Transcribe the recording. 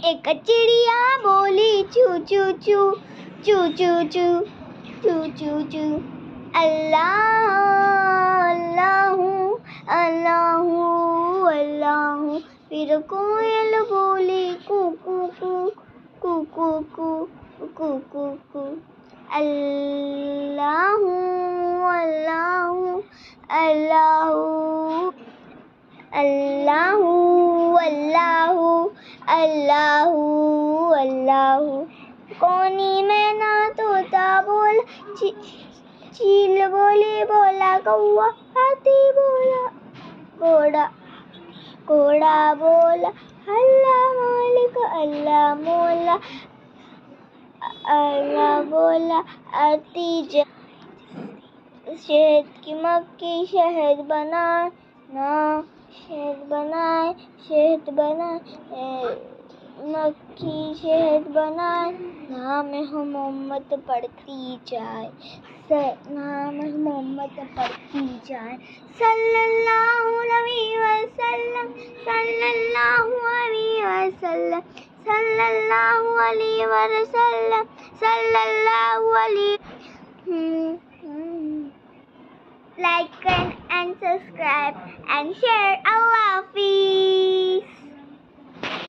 ایک چڑیا بولی چو چو چو چو چو چو چو چو چو اللہ اللہ اللہ اللہ. پھر کوئل بولی کو کو کو کو کو کو کو کو کو اللہ اللہ اللہ اللہ اللہ اللہ اللہ. کونی میں نہ طوطا بولا چیل بولی بولا کوا ہاتھی بولا گھوڑا بولا اللہ مالک اللہ مولا اللہ بولا آتی شہد کی مکھی شہد بنائے مکھی شہد بنائے نام محمد پڑھتی جائے صلی اللہ علیہ وسلم صلی اللہ علیہ وسلم صلی اللہ علیہ وسلم صلی اللہ علیہ. Like and subscribe and share. Allah Hafiz.